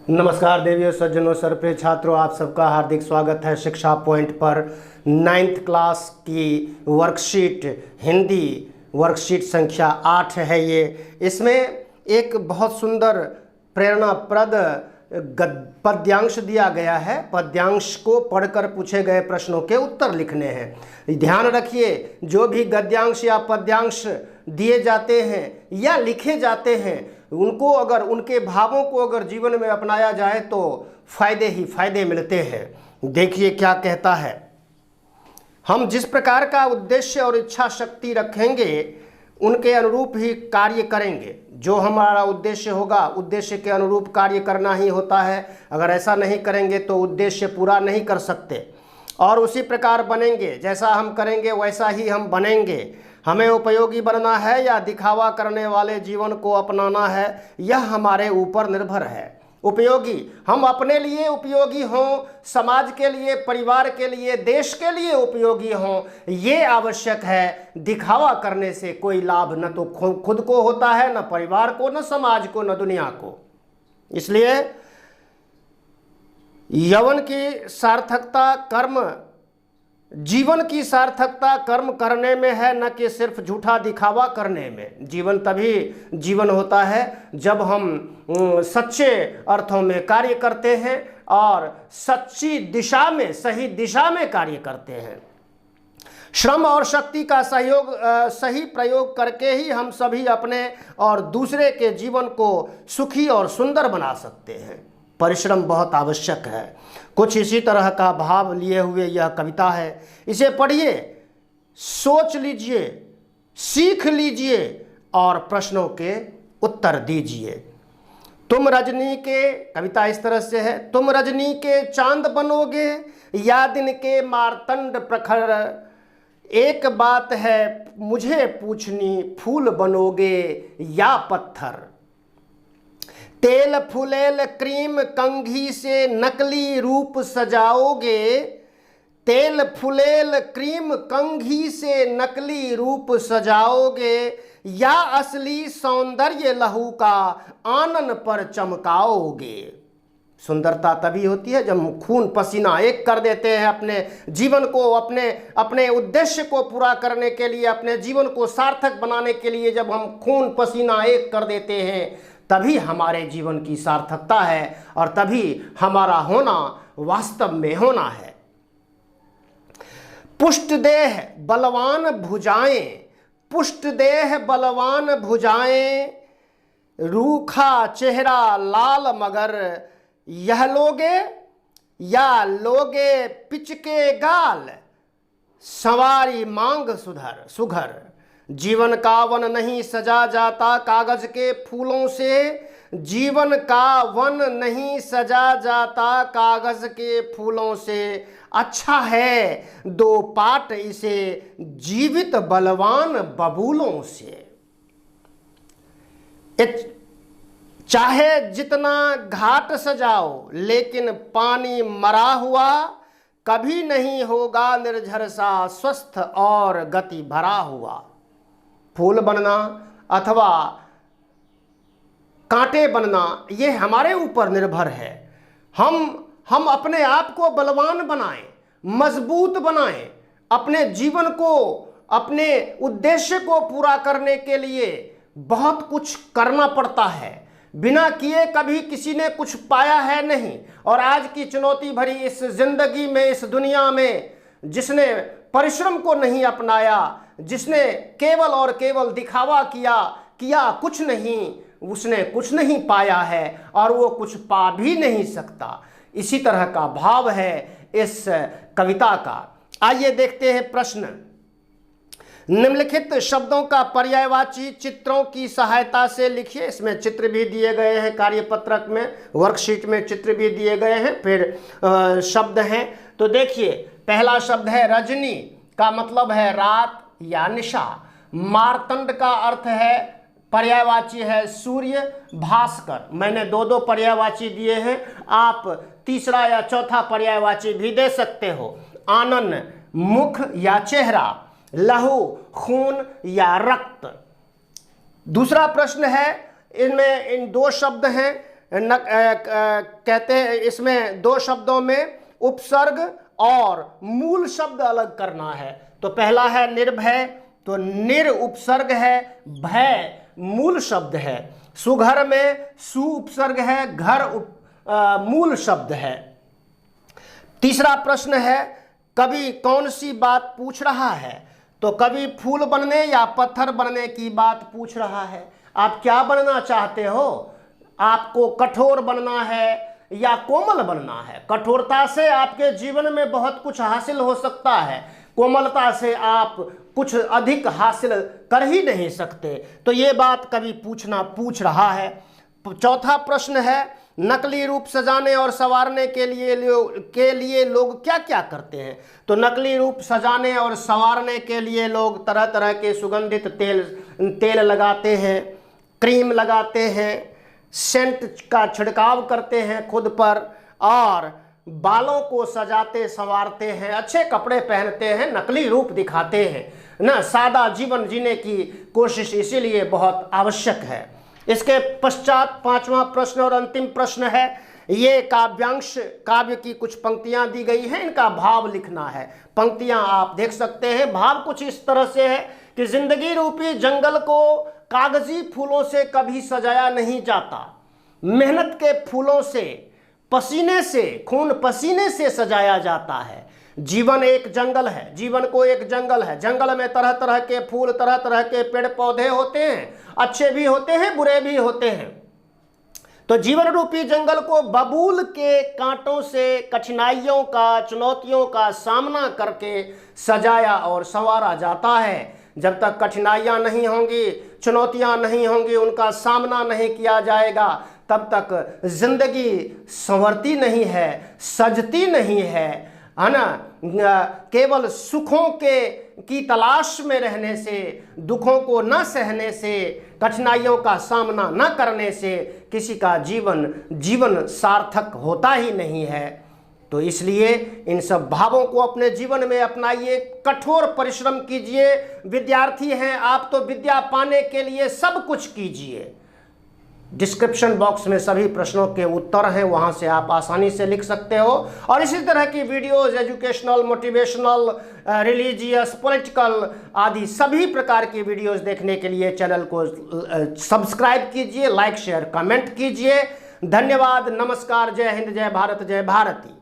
नमस्कार देवियों, सज्जनों, सरप्रिय छात्रों, आप सबका हार्दिक स्वागत है शिक्षा पॉइंट पर। 9th क्लास की वर्कशीट हिंदी वर्कशीट संख्या 8 है ये। इसमें एक बहुत सुंदर प्रेरणाप्रद पद्यांश दिया गया है। पद्यांश को पढ़कर पूछे गए प्रश्नों के उत्तर लिखने हैं। ध्यान रखिए, जो भी गद्यांश या पद्यांश दिए जाते हैं या लिखे जाते हैं, उनको अगर उनके भावों को अगर जीवन में अपनाया जाए तो फायदे ही फायदे मिलते हैं। देखिए क्या कहता है। हम जिस प्रकार का उद्देश्य और इच्छा शक्ति रखेंगे उनके अनुरूप ही कार्य करेंगे। जो हमारा उद्देश्य होगा, उद्देश्य के अनुरूप कार्य करना ही होता है। अगर ऐसा नहीं करेंगे तो उद्देश्य पूरा नहीं कर सकते। और उसी प्रकार बनेंगे, जैसा हम करेंगे वैसा ही हम बनेंगे। हमें उपयोगी बनना है या दिखावा करने वाले जीवन को अपनाना है, यह हमारे ऊपर निर्भर है। उपयोगी, हम अपने लिए उपयोगी हों, समाज के लिए, परिवार के लिए, देश के लिए उपयोगी हों, ये आवश्यक है। दिखावा करने से कोई लाभ न तो खुद को होता है, न परिवार को, न समाज को, न दुनिया को। इसलिए यौवन की सार्थकता कर्म, जीवन की सार्थकता कर्म करने में है, न कि सिर्फ झूठा दिखावा करने में। जीवन तभी जीवन होता है जब हम सच्चे अर्थों में कार्य करते हैं और सच्ची दिशा में, सही दिशा में कार्य करते हैं। श्रम और शक्ति का सहयोग सही प्रयोग करके ही हम सभी अपने और दूसरे के जीवन को सुखी और सुंदर बना सकते हैं। परिश्रम बहुत आवश्यक है। कुछ इसी तरह का भाव लिए हुए यह कविता है। इसे पढ़िए, सोच लीजिए, सीख लीजिए और प्रश्नों के उत्तर दीजिए। तुम रजनी के, कविता इस तरह से है, तुम रजनी के चांद बनोगे या दिन के मार्तंड प्रखर। एक बात है मुझे पूछनी, फूल बनोगे या पत्थर। तेल फुलेल क्रीम कंघी से नकली रूप सजाओगे। तेल फुलेल क्रीम कंघी से नकली रूप सजाओगे या असली सौंदर्य लहू का आनन पर चमकाओगे। सुंदरता तभी होती है जब हम खून पसीना एक कर देते हैं अपने जीवन को, अपने उद्देश्य को पूरा करने के लिए, अपने जीवन को सार्थक बनाने के लिए जब हम खून पसीना एक कर देते हैं, तभी हमारे जीवन की सार्थकता है और तभी हमारा होना वास्तव में होना है। पुष्ट देह बलवान भुजाएं, पुष्ट देह बलवान भुजाएं, रूखा चेहरा लाल मगर। यह लोगे या लोगे पिचके गाल, सवारी मांग सुघर। जीवन का वन नहीं सजा जाता कागज के फूलों से। जीवन का वन नहीं सजा जाता कागज के फूलों से। अच्छा है दो पाट इसे जीवित बलवान बबूलों से। चाहे जितना घाट सजाओ लेकिन पानी मरा हुआ कभी नहीं होगा निर्झर सा स्वस्थ और गति भरा हुआ। फूल बनना अथवा कांटे बनना ये हमारे ऊपर निर्भर है। हम अपने आप को बलवान बनाएं, मजबूत बनाएं। अपने जीवन को, अपने उद्देश्य को पूरा करने के लिए बहुत कुछ करना पड़ता है। बिना किए कभी किसी ने कुछ पाया है नहीं। और आज की चुनौती भरी इस जिंदगी में, इस दुनिया में, जिसने परिश्रम को नहीं अपनाया, जिसने केवल और केवल दिखावा किया कुछ नहीं, उसने कुछ नहीं पाया है और वो कुछ पा भी नहीं सकता। इसी तरह का भाव है इस कविता का। आइए देखते हैं प्रश्न। निम्नलिखित शब्दों का पर्यायवाची चित्रों की सहायता से लिखिए। इसमें चित्र भी दिए गए हैं, कार्यपत्रक में, वर्कशीट में चित्र भी दिए गए हैं, फिर शब्द हैं। तो देखिए, पहला शब्द है रजनी, का मतलब है रात या निशा। मार्तंड का अर्थ है, पर्यायवाची है सूर्य, भास्कर। मैंने दो पर्यायवाची दिए हैं, आप तीसरा या चौथा पर्यायवाची भी दे सकते हो। आनन मुख या चेहरा, लहू खून या रक्त। दूसरा प्रश्न है, इनमें इन दो शब्द हैं, कहते हैं इसमें दो शब्दों में उपसर्ग और मूल शब्द अलग करना है। तो पहला है निर्भय, तो निर उपसर्ग है, भय मूल शब्द है। सुघर में सु उपसर्ग है, घर मूल शब्द है। तीसरा प्रश्न है कवि कौन सी बात पूछ रहा है? तो कवि फूल बनने या पत्थर बनने की बात पूछ रहा है। आप क्या बनना चाहते हो? आपको कठोर बनना है या कोमल बनना है? कठोरता से आपके जीवन में बहुत कुछ हासिल हो सकता है, कोमलता से आप कुछ अधिक हासिल कर ही नहीं सकते। तो ये बात कवि पूछ रहा है। चौथा प्रश्न है नकली रूप सजाने और संवारने के लिए लोग क्या क्या करते हैं? तो नकली रूप सजाने और संवारने के लिए लोग तरह तरह के सुगंधित तेल लगाते हैं, क्रीम लगाते हैं, सेंट का छिड़काव करते हैं खुद पर, और बालों को सजाते संवारते हैं, अच्छे कपड़े पहनते हैं, नकली रूप दिखाते हैं ना। सादा जीवन जीने की कोशिश इसीलिए बहुत आवश्यक है। इसके पश्चात पांचवा प्रश्न और अंतिम प्रश्न है, ये काव्यांश काव्य की कुछ पंक्तियां दी गई हैं, इनका भाव लिखना है। पंक्तियां आप देख सकते हैं। भाव कुछ इस तरह से है कि जिंदगी रूपी जंगल को कागजी फूलों से कभी सजाया नहीं जाता, मेहनत के फूलों से, पसीने से, खून पसीने से सजाया जाता है। जीवन एक जंगल है, जीवन को एक जंगल है। जंगल में तरह तरह के फूल, तरह तरह के पेड़ पौधे होते हैं, अच्छे भी होते हैं, बुरे भी होते हैं। तो जीवन रूपी जंगल को बबूल के कांटों से कठिनाइयों का, चुनौतियों का सामना करके सजाया और संवारा जाता है। जब तक कठिनाइयां नहीं होंगी, चुनौतियां नहीं होंगी, उनका सामना नहीं किया जाएगा, तब तक जिंदगी संवरती नहीं है, सजती नहीं है ना। केवल सुखों की तलाश में रहने से, दुखों को न सहने से, कठिनाइयों का सामना न करने से किसी का जीवन सार्थक होता ही नहीं है। तो इसलिए इन सब भावों को अपने जीवन में अपनाइए, कठोर परिश्रम कीजिए। विद्यार्थी हैं आप तो विद्या पाने के लिए सब कुछ कीजिए। डिस्क्रिप्शन बॉक्स में सभी प्रश्नों के उत्तर हैं, वहां से आप आसानी से लिख सकते हो। और इसी तरह की videos educational, motivational, religious, political आदि सभी प्रकार की वीडियोस देखने के लिए चैनल को सब्सक्राइब कीजिए, लाइक शेयर कमेंट कीजिए। धन्यवाद, नमस्कार, जय हिंद, जय भारत, जय भारती।